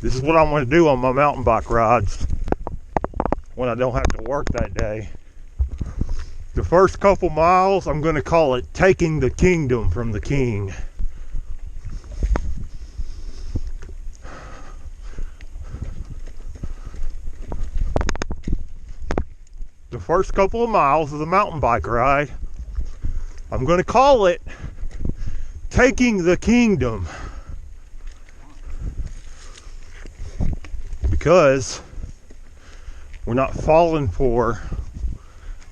This is what I'm going to do on my mountain bike rides when I don't have to work that day. The first couple miles, I'm going to call it taking the kingdom from the king. The first couple of miles of the mountain bike ride, I'm going to call it taking the kingdom. Because we're not falling for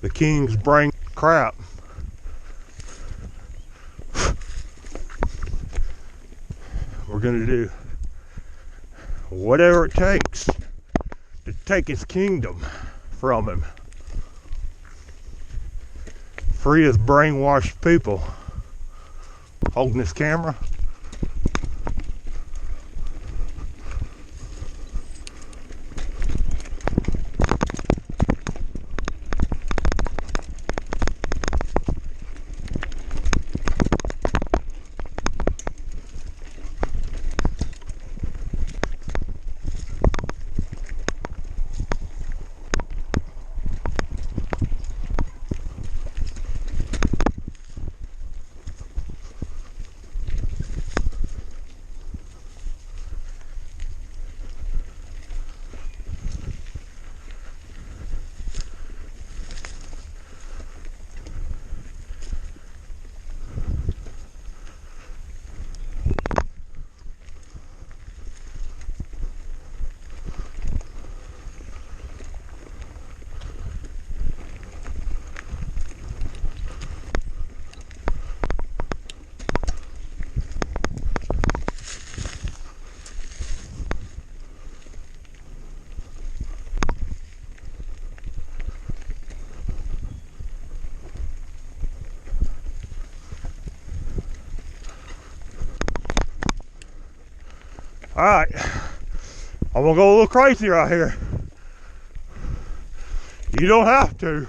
the king's brain crap. We're going to do whatever it takes to take his kingdom from him. Free his brainwashed people. Holding this camera. Alright, I'm gonna go a little crazy right here. You don't have to.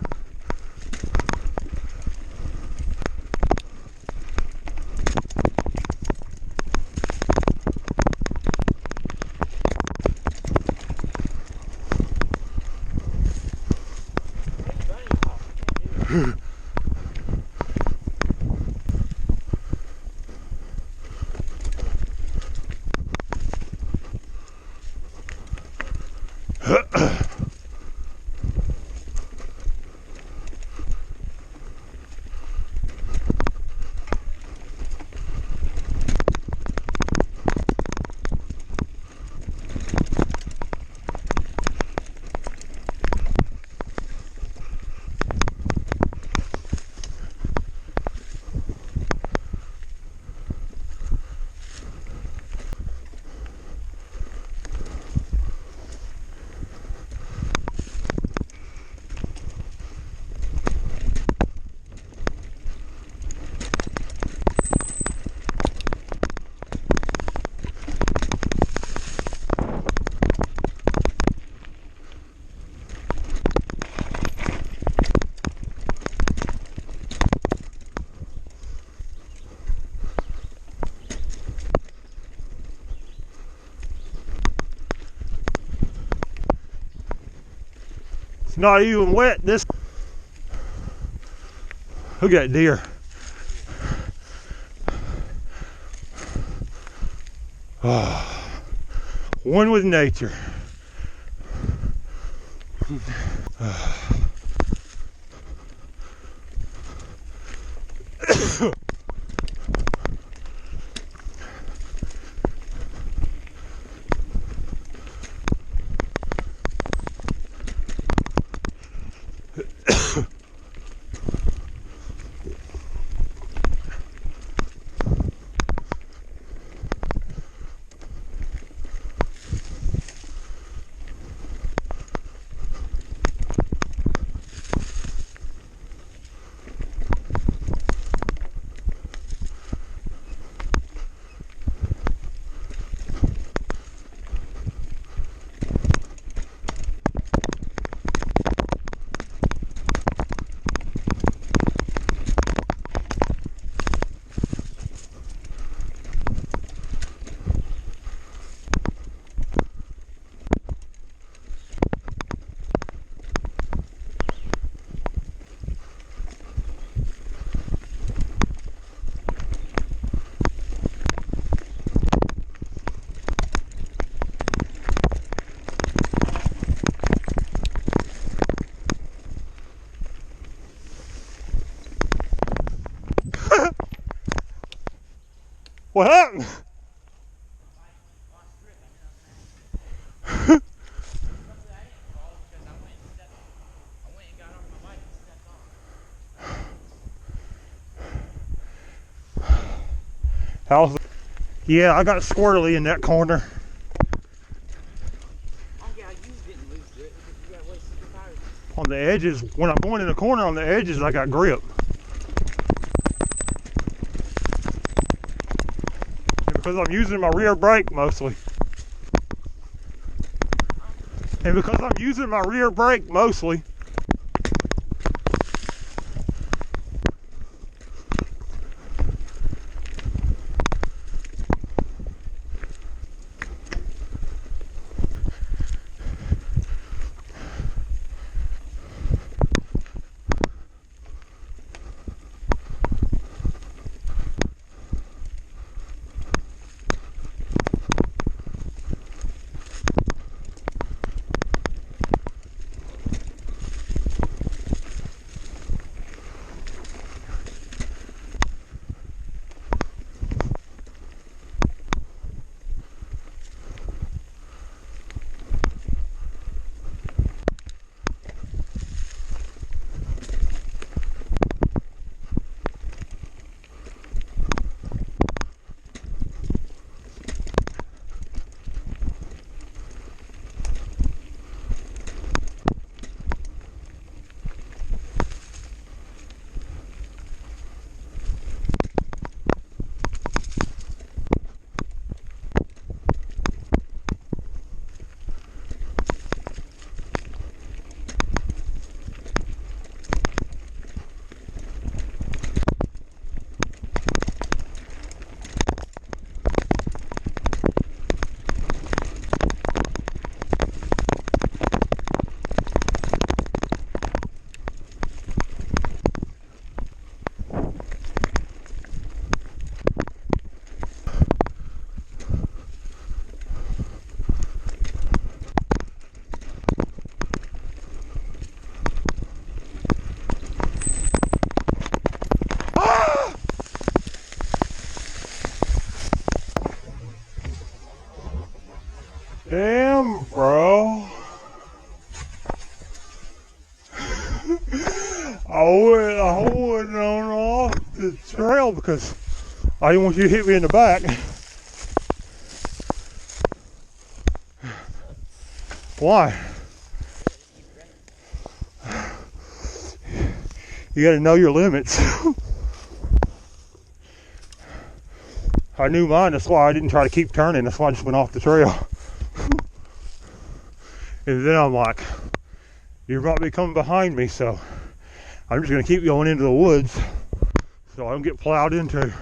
It's not even wet. This. Look at that deer. Oh, one with nature. What happened? How's it? Yeah, I got squirrely in that corner. On the edges, when I'm going in the corner on the edges, I got grip. And because I'm using my rear brake mostly. And because I'm using my rear brake mostly. Damn, bro. I went on off the trail because I didn't want you to hit me in the back. Why? You gotta know your limits. I knew mine, that's why I didn't try to keep turning, that's why I just went off the trail. And then I'm like, you're about to be coming behind me, so I'm just gonna keep going into the woods so I don't get plowed into.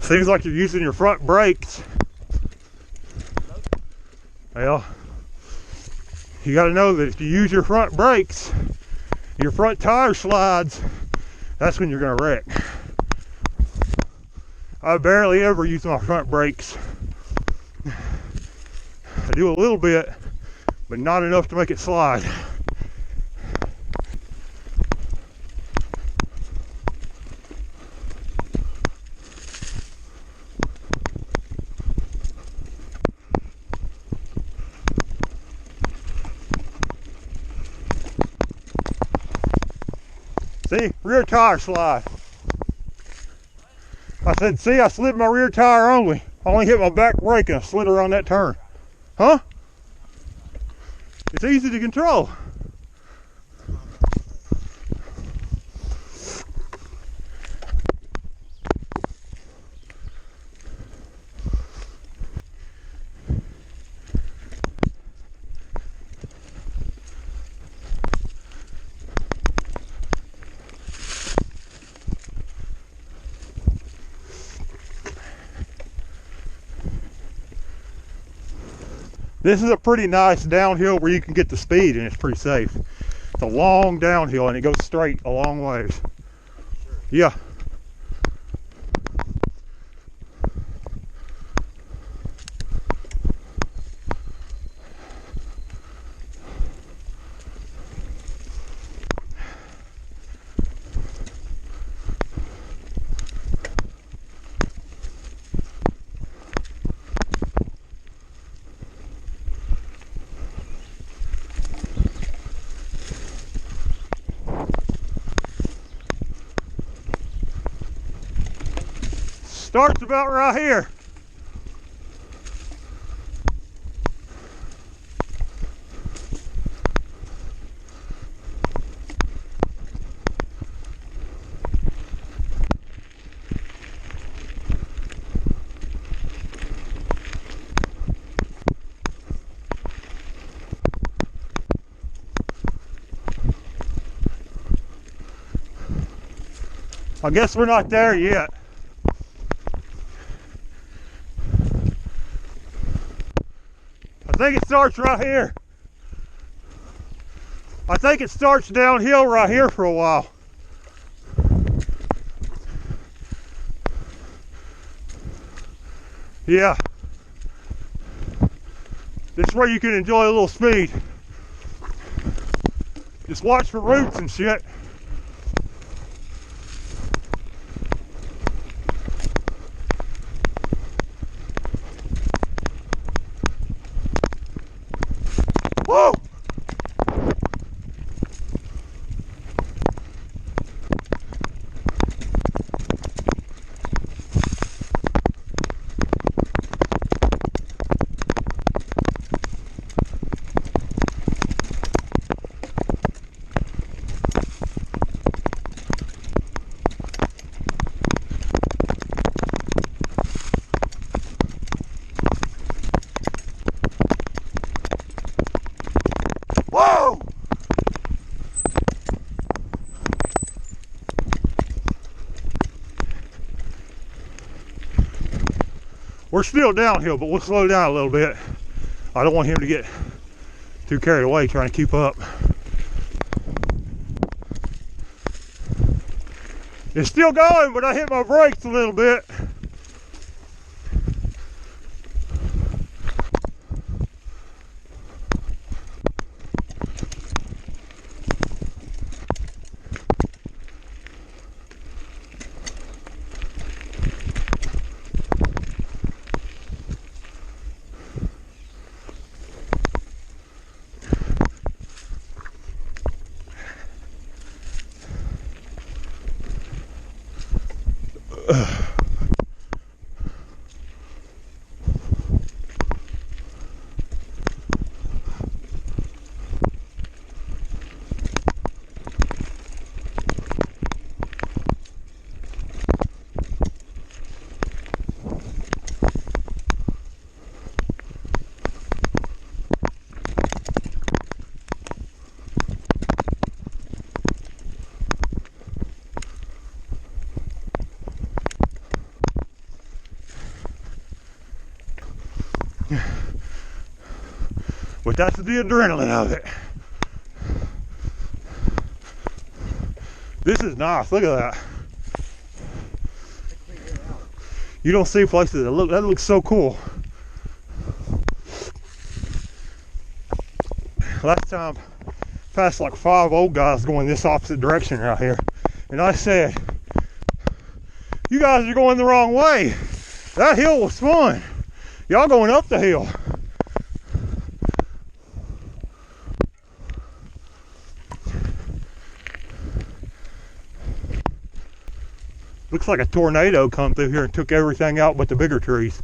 Seems like you're using your front brakes. Well, you gotta know that if you use your front brakes, your front tire slides, that's when you're gonna wreck. I barely ever use my front brakes. I do a little bit, but not enough to make it slide. See, rear tire slide. I said, see, I slid my rear tire only. I only hit my back brake and I slid around that turn. Huh? It's easy to control. This is a pretty nice downhill where you can get the speed and it's pretty safe. It's a long downhill and it goes straight a long ways. Yeah. Starts about right here. I guess we're not there yet. I think it starts right here. I think it starts downhill right here for a while. Yeah. This is where you can enjoy a little speed. Just watch for roots and shit. Whoa! Whoa! We're still downhill, but we'll slow down a little bit. I don't want him to get too carried away trying to keep up. It's still going, but I hit my brakes a little bit. But that's the adrenaline of it. This is nice. Look at that. You don't see places that looks so cool. Last time, passed like 5 old guys going this opposite direction right here, and I said, "You guys are going the wrong way. That hill was fun. Y'all going up the hill." Looks like a tornado come through here and took everything out but the bigger trees.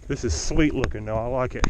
This is sweet looking though, I like it.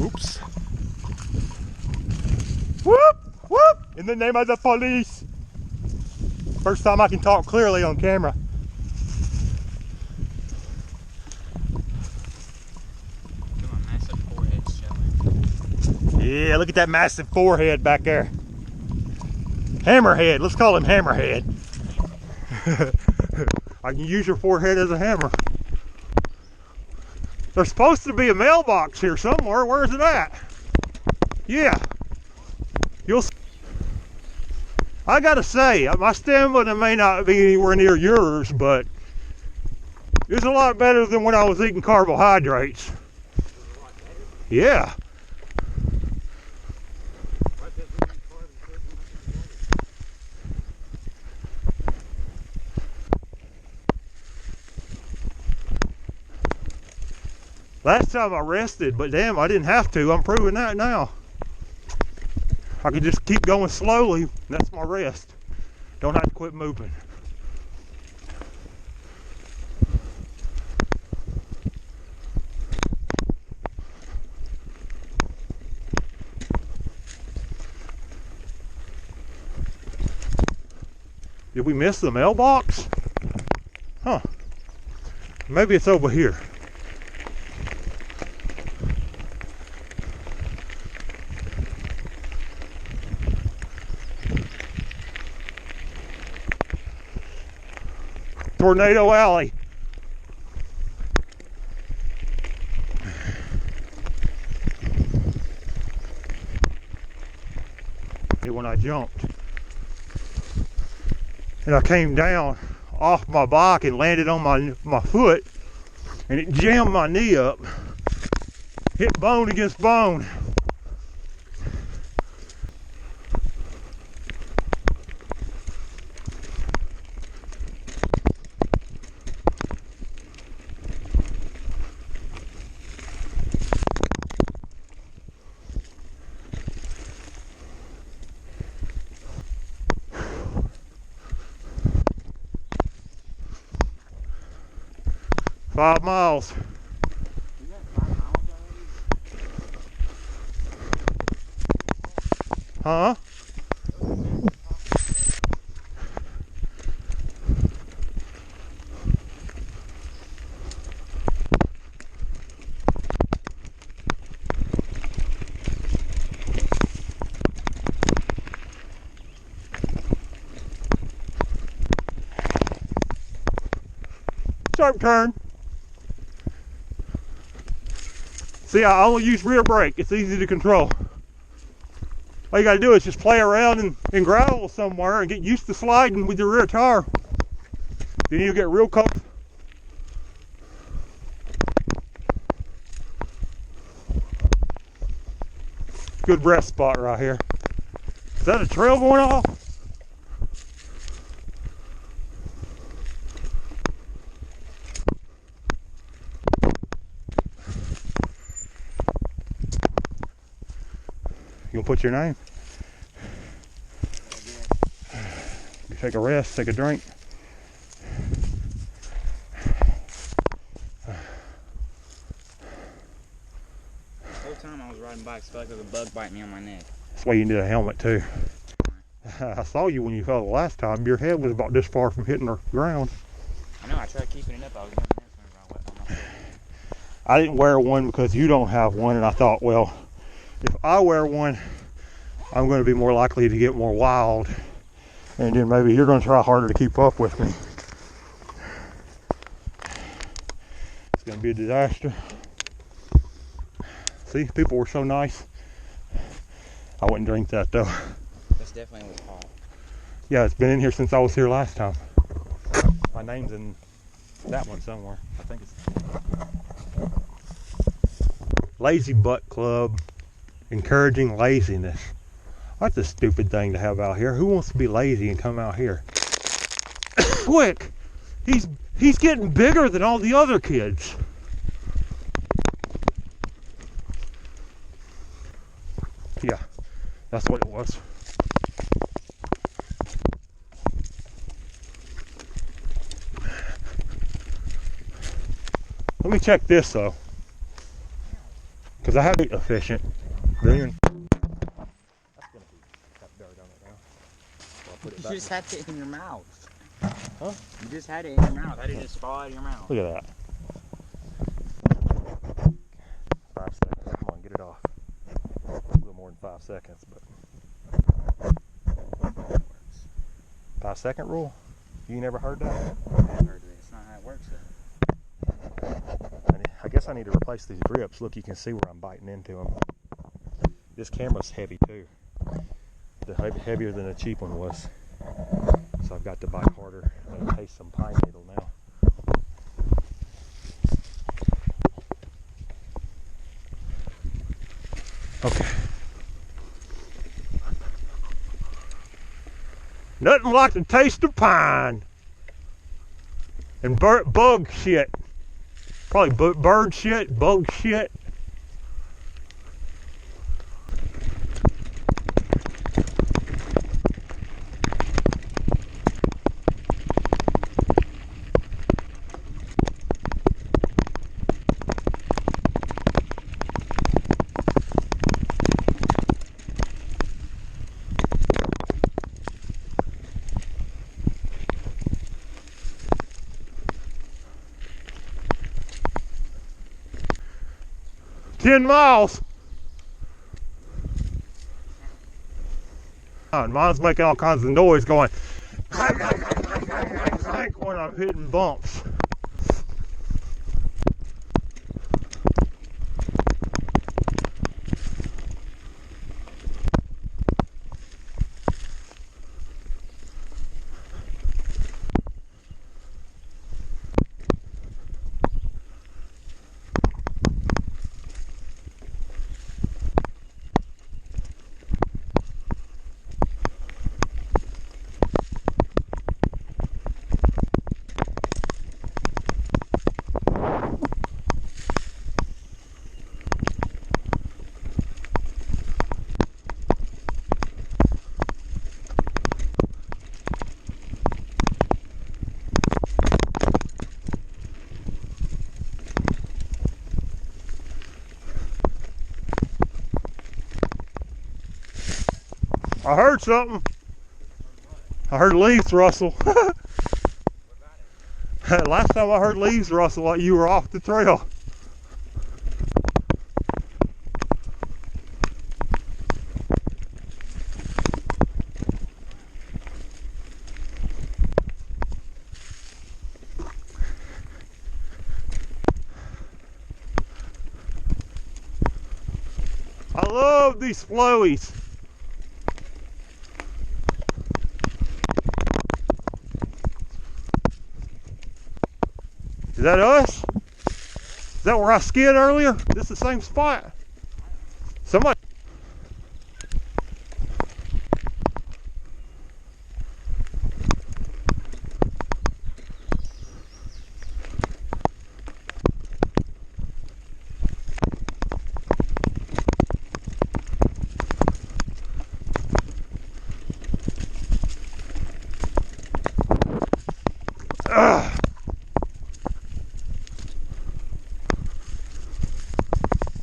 Oops. Whoop! Whoop! In the name of the police. First time I can talk clearly on camera. Come on, massive forehead showing. Yeah, look at that massive forehead back there. Hammerhead, let's call him Hammerhead. I can use your forehead as a hammer. There's supposed to be a mailbox here somewhere. Where is it at? Yeah. I gotta say, my stamina may not be anywhere near yours, but it's a lot better than when I was eating carbohydrates. Yeah. Last time I rested, but damn, I didn't have to. I'm proving that now. I can just keep going slowly. That's my rest. Don't have to quit moving. Did we miss the mailbox? Huh. Maybe it's over here. Tornado Alley. When I jumped, and I came down off my bike and landed on my foot, and it jammed my knee up, hit bone against bone. Five miles. Is that 5 miles already? Huh? Sharp turn. See, I only use rear brake. It's easy to control. All you gotta do is just play around in gravel somewhere and get used to sliding with your rear tire. Then you'll get real comfortable. Good rest spot right here. Is that a trail going off? You gonna put your name? You take a rest, take a drink. The whole time I was riding bikes, I felt like there was a bug biting me on my neck. That's why you need a helmet too. I saw you when you fell the last time. Your head was about this far from hitting the ground. I know, I tried keeping it up. I was doing this whenever I wet my foot. I didn't wear one because you don't have one, and I thought, well, if I wear one, I'm going to be more likely to get more wild, and then maybe you're going to try harder to keep up with me. It's going to be a disaster. See, people were so nice. I wouldn't drink that though. This definitely was hot. Yeah, it's been in here since I was here last time. My name's in that one somewhere. I think it's Lazy Butt Club, encouraging laziness. That's a stupid thing to have out here. Who wants to be lazy and come out here? Quick! He's getting bigger than all the other kids. Yeah, that's what it was. Let me check this though, because I have to be efficient. Then that's gonna be got dirt on it now. I'll put it back. You just had it in your mouth. Huh? You just had it in your mouth. How did it just fall out of your mouth? Look at that. 5 seconds. Come on, get it off. A little more seconds, but 5 second rule? You never heard that? I haven't heard of it. It's not how it works though. I guess I need to replace these grips. Look, you can see where I'm biting into them. This camera's heavy too. Heavier than a cheap one was. So I've got to bite harder. I'm going to taste some pine needle now. Okay. Nothing like the taste of pine. And bug shit. Probably bird shit, bug shit. $10 miles. Mine's making all kinds of noise going when I'm hitting bumps. I heard something. I heard leaves rustle. Last time I heard leaves rustle, like you were off the trail. I love these flowies. Is that us? Is that where I skid earlier? This is the same spot. Somebody.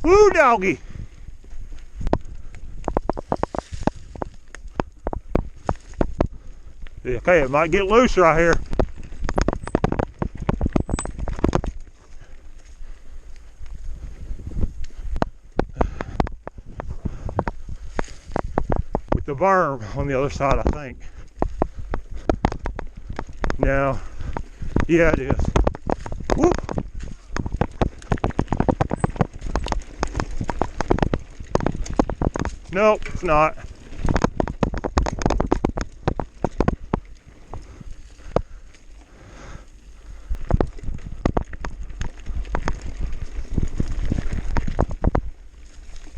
Woo, doggy. Yeah, okay, it might get loose right here. With the berm on the other side, I think. No. Yeah, it is. Whoop. Nope, it's not.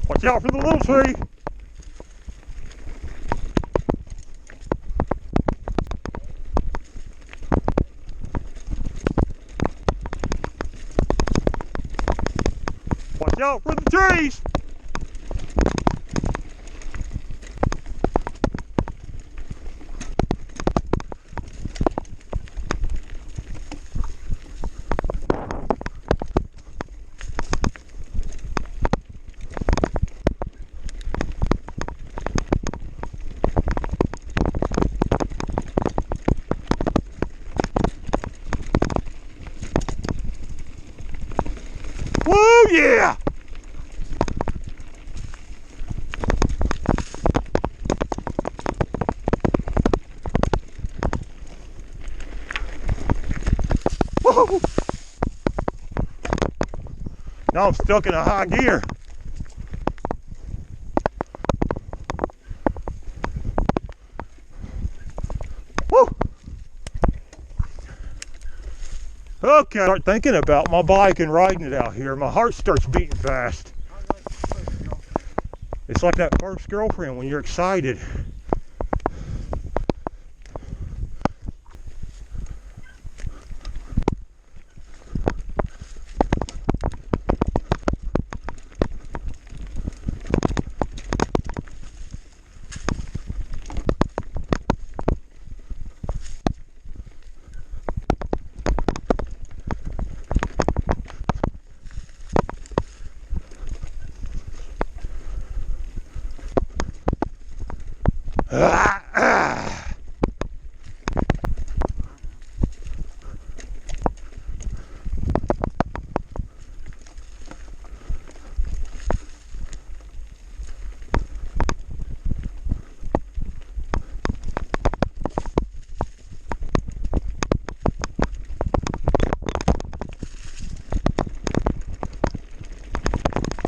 Watch out for the little tree. Watch out for the trees. Woo, yeah! Whoa! Now I'm stuck in a high gear. Woo! Okay, I start thinking about my bike and riding it out here. My heart starts beating fast. It's like that first girlfriend when you're excited.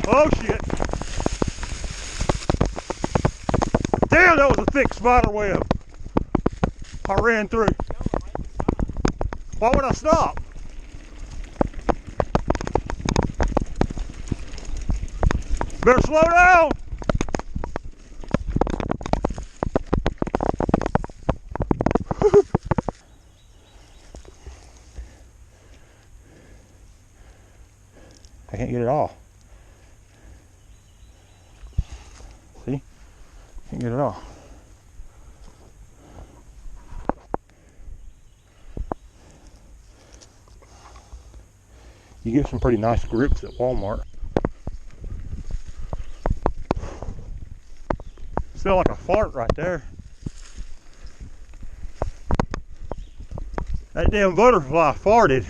Oh shit! Damn, that was a thick spider web. I ran through. Why would I stop? Better slow down. I can't get it off. See? Can't get it off. You get some pretty nice grips at Walmart. Smell like a fart right there. That damn butterfly farted.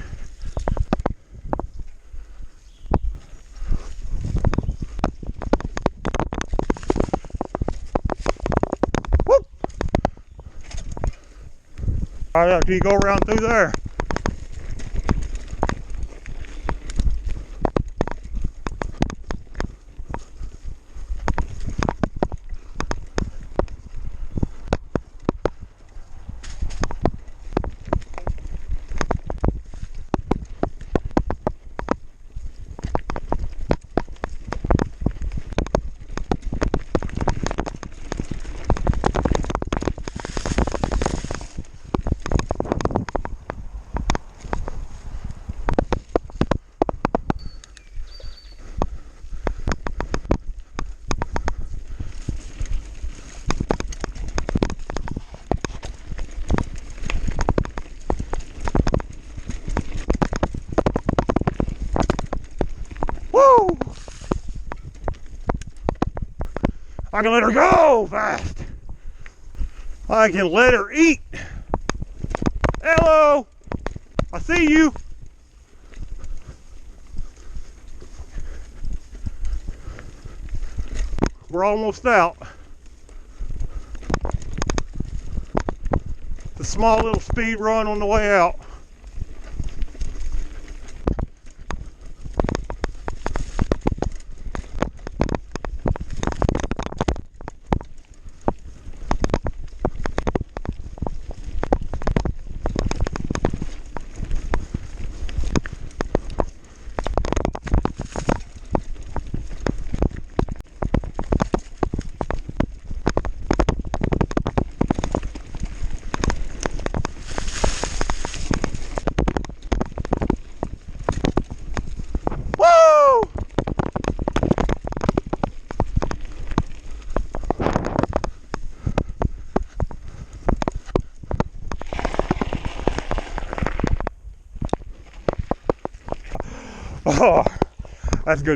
Whoop! All right, after you go around through there. Woo! I can let her go fast. I can let her eat. Hello, I see you. We're almost out. It's a small little speed run on the way out. Oh, that's good.